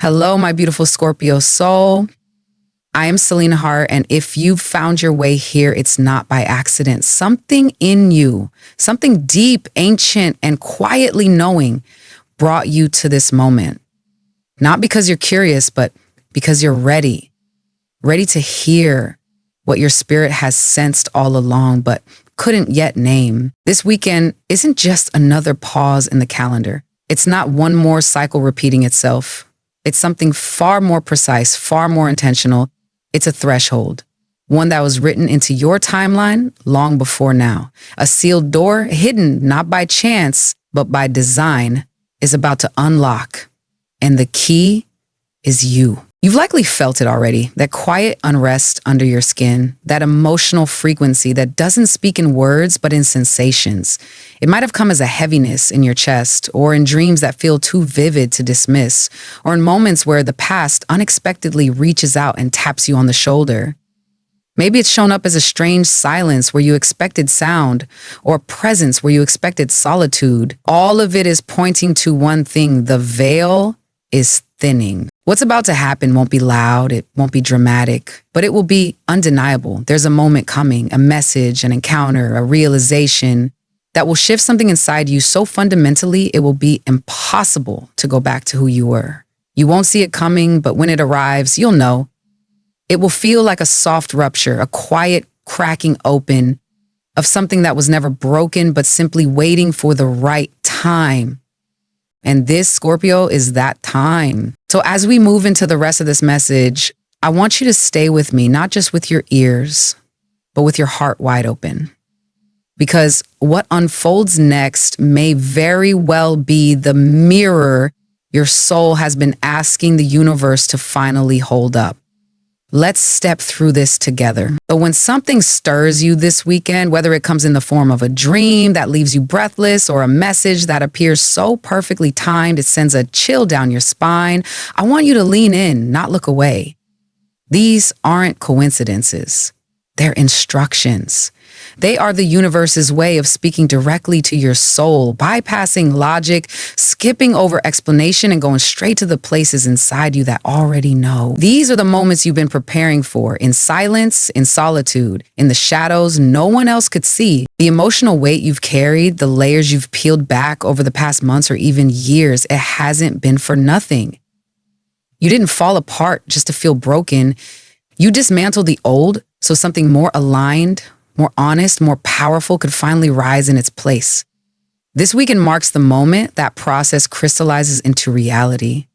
Hello, my beautiful Scorpio soul. I am Selena Hart, and if you found your way here, it's not by accident. Something in you, something deep, ancient, and quietly knowing brought you to this moment. Not because you're curious, but because you're ready to hear what your spirit has sensed all along, but couldn't yet name. This weekend isn't just another pause in the calendar. It's not one more cycle repeating itself. It's something far more precise, far more intentional. It's a threshold, one that was written into your timeline long before now. A sealed door, hidden not by chance, but by design, is about to unlock. And the key is you. You've likely felt it already, that quiet unrest under your skin, that emotional frequency that doesn't speak in words but in sensations. It might have come as a heaviness in your chest, or in dreams that feel too vivid to dismiss, or in moments where the past unexpectedly reaches out and taps you on the shoulder. Maybe it's shown up as a strange silence where you expected sound, or presence where you expected solitude. All of it is pointing to one thing: the veil is thinning. What's about to happen won't be loud, it won't be dramatic, but it will be undeniable. There's a moment coming, a message, an encounter, a realization that will shift something inside you so fundamentally it will be impossible to go back to who you were. You won't see it coming, but when it arrives, you'll know. It will feel like a soft rupture, a quiet cracking open of something that was never broken, but simply waiting for the right time. And this, Scorpio, is that time. So as we move into the rest of this message, I want you to stay with me, not just with your ears, but with your heart wide open. Because what unfolds next may very well be the mirror your soul has been asking the universe to finally hold up. Let's step through this together. But when something stirs you this weekend, whether it comes in the form of a dream that leaves you breathless or a message that appears so perfectly timed it sends a chill down your spine, I want you to lean in, not look away. These aren't coincidences. They're instructions. They are the universe's way of speaking directly to your soul, bypassing logic, skipping over explanation, and going straight to the places inside you that already know. These are the moments you've been preparing for, in silence, in solitude, in the shadows no one else could see. The emotional weight you've carried, the layers you've peeled back over the past months or even years, it hasn't been for nothing. You didn't fall apart just to feel broken. You dismantled the old so something more aligned, more honest, more powerful could finally rise in its place. This weekend marks the moment that process crystallizes into reality.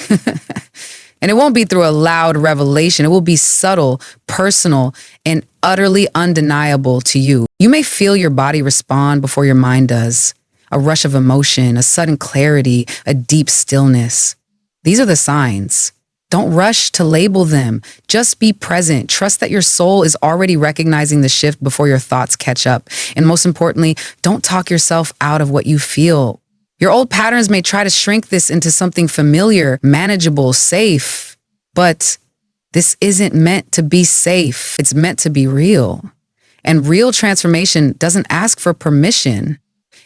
And it won't be through a loud revelation. It will be subtle, personal, and utterly undeniable to you. You may feel your body respond before your mind does. A rush of emotion, a sudden clarity, a deep stillness. These are the signs. Don't rush to label them. Just be present. Trust that your soul is already recognizing the shift before your thoughts catch up. And most importantly, don't talk yourself out of what you feel. Your old patterns may try to shrink this into something familiar, manageable, safe. But this isn't meant to be safe. It's meant to be real. And real transformation doesn't ask for permission.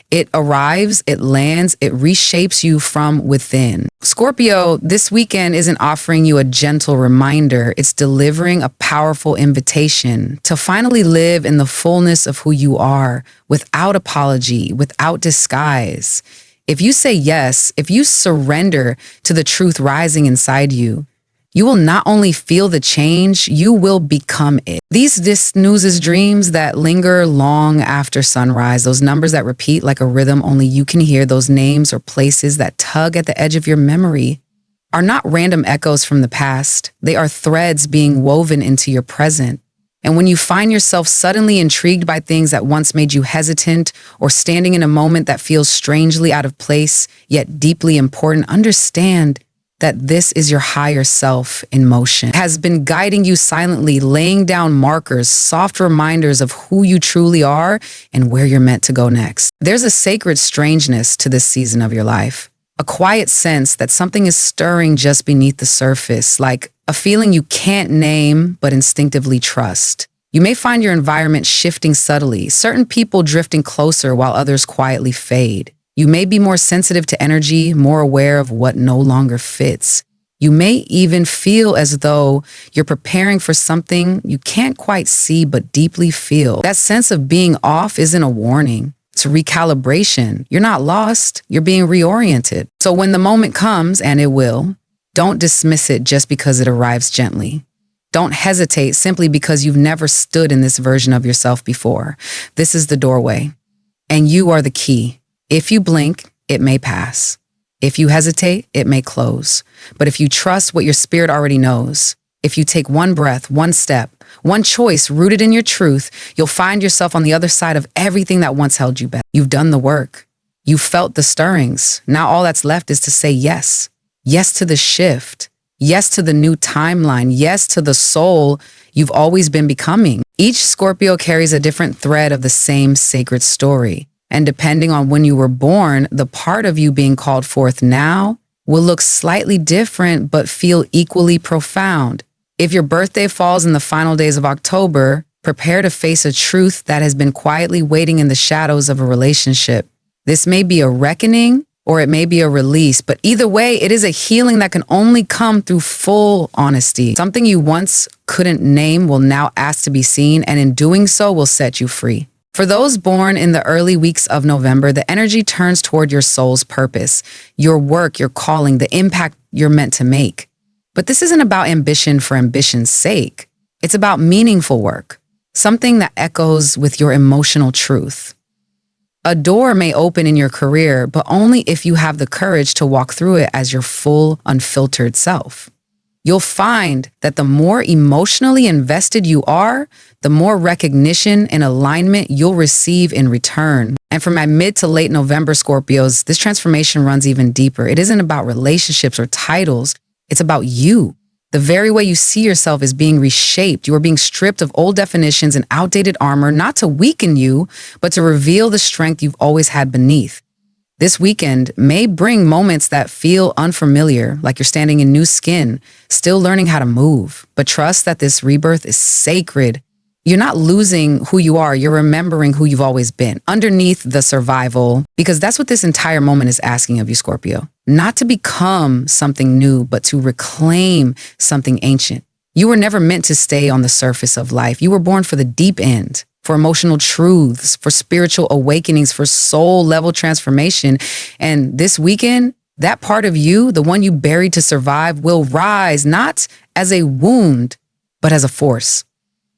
It arrives, it lands, it reshapes you from within. Scorpio, this weekend isn't offering you a gentle reminder. It's delivering a powerful invitation to finally live in the fullness of who you are, without apology, without disguise. If you say yes, if you surrender to the truth rising inside you, you will not only feel the change, you will become it. These snoozes dreams that linger long after sunrise, those numbers that repeat like a rhythm only you can hear, those names or places that tug at the edge of your memory, are not random echoes from the past. They are threads being woven into your present. And when you find yourself suddenly intrigued by things that once made you hesitant, or standing in a moment that feels strangely out of place, yet deeply important, understand that this is your higher self in motion. It has been guiding you silently, laying down markers, soft reminders of who you truly are and where you're meant to go next. There's a sacred strangeness to this season of your life, a quiet sense that something is stirring just beneath the surface, like a feeling you can't name but instinctively trust. You may find your environment shifting subtly, certain people drifting closer while others quietly fade. You may be more sensitive to energy, more aware of what no longer fits. You may even feel as though you're preparing for something you can't quite see but deeply feel. That sense of being off isn't a warning. It's a recalibration. You're not lost. You're being reoriented. So when the moment comes, and it will, don't dismiss it just because it arrives gently. Don't hesitate simply because you've never stood in this version of yourself before. This is the doorway, and you are the key. If you blink, it may pass. If you hesitate, it may close. But if you trust what your spirit already knows, if you take one breath, one step, one choice rooted in your truth, you'll find yourself on the other side of everything that once held you back. You've done the work. You've felt the stirrings. Now all that's left is to say yes. Yes to the shift. Yes to the new timeline. Yes to the soul you've always been becoming. Each Scorpio carries a different thread of the same sacred story. And depending on when you were born, the part of you being called forth now will look slightly different but feel equally profound. If your birthday falls in the final days of October, prepare to face a truth that has been quietly waiting in the shadows of a relationship. This may be a reckoning or it may be a release, but either way, it is a healing that can only come through full honesty. Something you once couldn't name will now ask to be seen, and in doing so will set you free. For those born in the early weeks of November, the energy turns toward your soul's purpose, your work, your calling, the impact you're meant to make. But this isn't about ambition for ambition's sake. It's about meaningful work, something that echoes with your emotional truth. A door may open in your career, but only if you have the courage to walk through it as your full, unfiltered self. You'll find that the more emotionally invested you are, the more recognition and alignment you'll receive in return. And for my mid to late November Scorpios, this transformation runs even deeper. It isn't about relationships or titles. It's about you. The very way you see yourself is being reshaped. You are being stripped of old definitions and outdated armor, not to weaken you, but to reveal the strength you've always had beneath. This weekend may bring moments that feel unfamiliar, like you're standing in new skin, still learning how to move. But trust that this rebirth is sacred. You're not losing who you are, you're remembering who you've always been, underneath the survival, because that's what this entire moment is asking of you, Scorpio. Not to become something new, but to reclaim something ancient. You were never meant to stay on the surface of life. You were born for the deep end, for emotional truths, for spiritual awakenings, for soul-level transformation. And this weekend, that part of you, the one you buried to survive, will rise not as a wound, but as a force.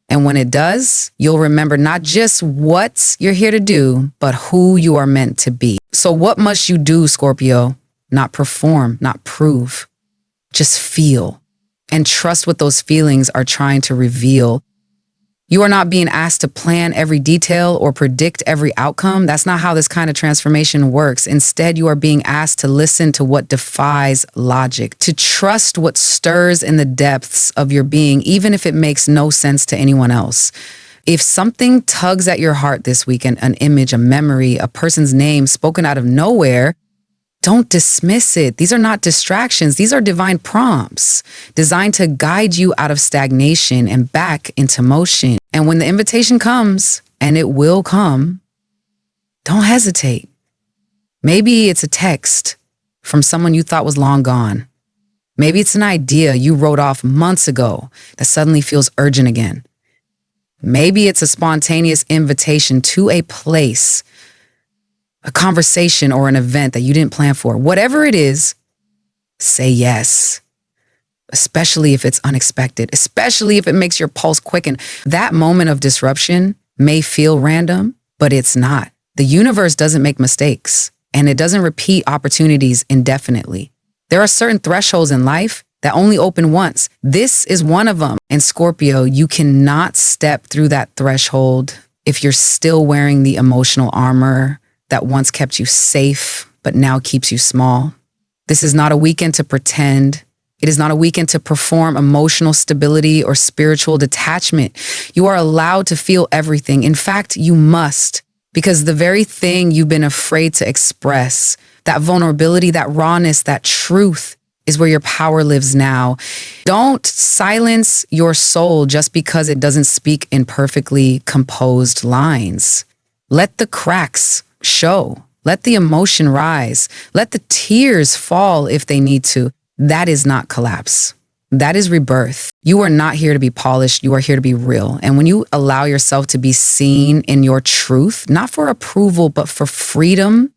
And when it does, you'll remember not just what you're here to do, but who you are meant to be. So what must you do, Scorpio? Not perform, not prove. Just feel and trust what those feelings are trying to reveal. You are not being asked to plan every detail or predict every outcome. That's not how this kind of transformation works. Instead, you are being asked to listen to what defies logic, to trust what stirs in the depths of your being, even if it makes no sense to anyone else. If something tugs at your heart this weekend, an image, a memory, a person's name spoken out of nowhere, don't dismiss it. These are not distractions. These are divine prompts designed to guide you out of stagnation and back into motion. And when the invitation comes, and it will come, don't hesitate. Maybe it's a text from someone you thought was long gone. Maybe it's an idea you wrote off months ago that suddenly feels urgent again. Maybe it's a spontaneous invitation to a place, a conversation, or an event that you didn't plan for. Whatever it is, say yes, especially if it's unexpected, especially if it makes your pulse quicken. That moment of disruption may feel random, but it's not. The universe doesn't make mistakes, and it doesn't repeat opportunities indefinitely. There are certain thresholds in life that only open once. This is one of them. And Scorpio, you cannot step through that threshold if you're still wearing the emotional armor that once kept you safe, but now keeps you small. This is not a weekend to pretend. It is not a weekend to perform emotional stability or spiritual detachment. You are allowed to feel everything. In fact, you must, because the very thing you've been afraid to express, that vulnerability, that rawness, that truth, is where your power lives now. Don't silence your soul just because it doesn't speak in perfectly composed lines. Let the cracks show. Let the emotion rise. Let the tears fall if they need to. That is not collapse. That is rebirth. You are not here to be polished. You are here to be real. And when you allow yourself to be seen in your truth, not for approval, but for freedom,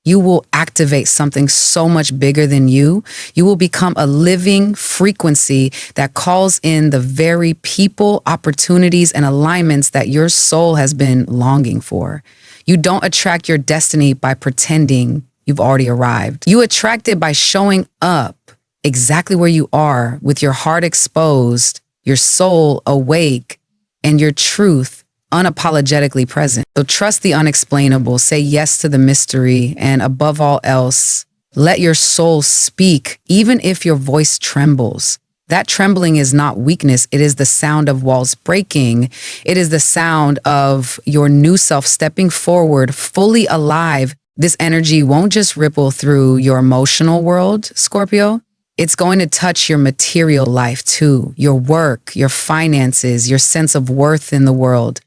you will activate something so much bigger than you. You will become a living frequency that calls in the very people, opportunities, and alignments that your soul has been longing for. You don't attract your destiny by pretending you've already arrived. You attract it by showing up exactly where you are with your heart exposed, your soul awake, and your truth unapologetically present. So trust the unexplainable, say yes to the mystery, and above all else, let your soul speak, even if your voice trembles. That trembling is not weakness. It is the sound of walls breaking. It is the sound of your new self stepping forward, fully alive. This energy won't just ripple through your emotional world, Scorpio. It's going to touch your material life too, your work, your finances, your sense of worth in the world.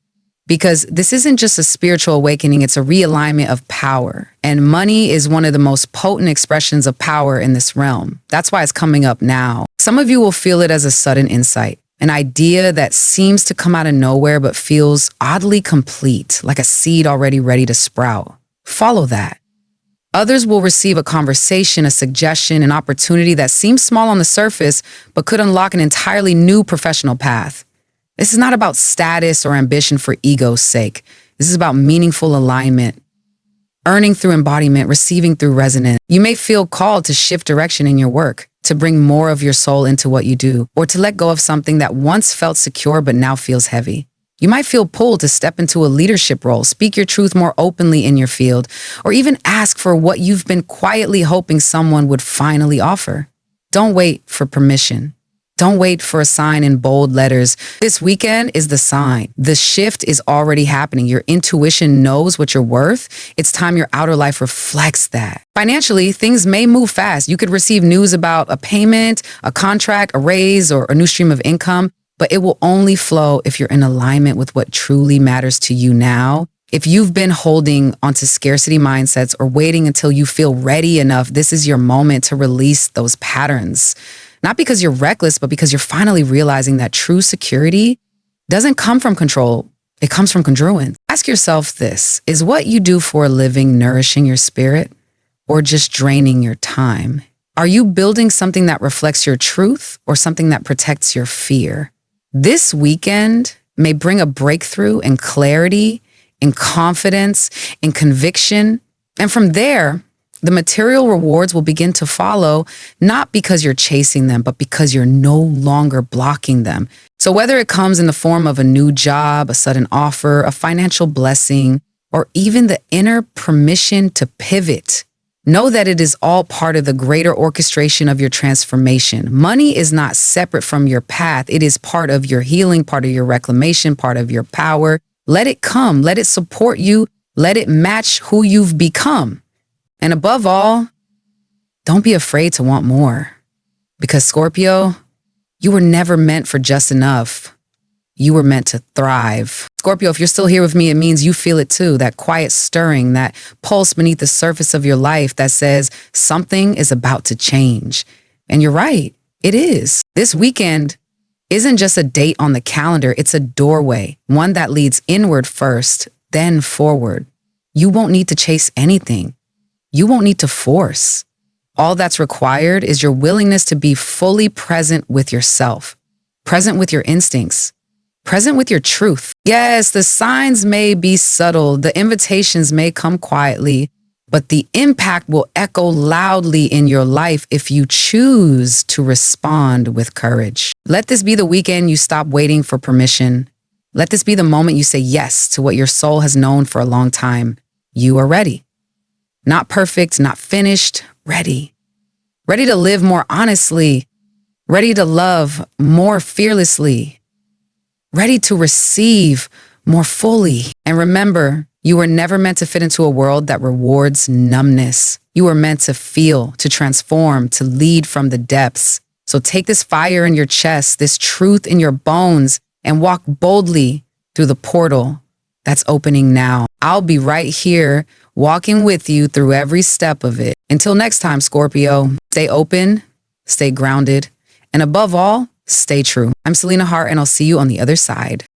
Because this isn't just a spiritual awakening, it's a realignment of power. And money is one of the most potent expressions of power in this realm. That's why it's coming up now. Some of you will feel it as a sudden insight, an idea that seems to come out of nowhere but feels oddly complete, like a seed already ready to sprout. Follow that. Others will receive a conversation, a suggestion, an opportunity that seems small on the surface, but could unlock an entirely new professional path. This is not about status or ambition for ego's sake. This is about meaningful alignment, earning through embodiment, receiving through resonance. You may feel called to shift direction in your work, to bring more of your soul into what you do, or to let go of something that once felt secure but now feels heavy. You might feel pulled to step into a leadership role, speak your truth more openly in your field, or even ask for what you've been quietly hoping someone would finally offer. Don't wait for permission. Don't wait for a sign in bold letters. This weekend is the sign. The shift is already happening. Your intuition knows what you're worth. It's time your outer life reflects that. Financially, things may move fast. You could receive news about a payment, a contract, a raise, or a new stream of income. But it will only flow if you're in alignment with what truly matters to you now. If you've been holding onto scarcity mindsets or waiting until you feel ready enough, this is your moment to release those patterns. Not because you're reckless, but because you're finally realizing that true security doesn't come from control. It comes from congruence. Ask yourself this: is what you do for a living nourishing your spirit or just draining your time? Are you building something that reflects your truth or something that protects your fear? This weekend may bring a breakthrough in clarity, in confidence, in conviction. And from there, the material rewards will begin to follow, not because you're chasing them, but because you're no longer blocking them. So whether it comes in the form of a new job, a sudden offer, a financial blessing, or even the inner permission to pivot, know that it is all part of the greater orchestration of your transformation. Money is not separate from your path. It is part of your healing, part of your reclamation, part of your power. Let it come. Let it support you. Let it match who you've become. And above all, don't be afraid to want more. Because Scorpio, you were never meant for just enough. You were meant to thrive. Scorpio, if you're still here with me, it means you feel it too. That quiet stirring, that pulse beneath the surface of your life that says something is about to change. And you're right, it is. This weekend isn't just a date on the calendar. It's a doorway, one that leads inward first, then forward. You won't need to chase anything. You won't need to force. All that's required is your willingness to be fully present with yourself, present with your instincts, present with your truth. Yes, the signs may be subtle, the invitations may come quietly, but the impact will echo loudly in your life if you choose to respond with courage. Let this be the weekend you stop waiting for permission. Let this be the moment you say yes to what your soul has known for a long time. You are ready. Not perfect, not finished, ready. Ready to live more honestly, ready to love more fearlessly, ready to receive more fully. And remember, you were never meant to fit into a world that rewards numbness. You were meant to feel, to transform, to lead from the depths. So take this fire in your chest, this truth in your bones, and walk boldly through the portal that's opening now. I'll be right here walking with you through every step of it. Until next time, Scorpio, stay open, stay grounded, and above all, stay true. I'm Selena Hart, and I'll see you on the other side.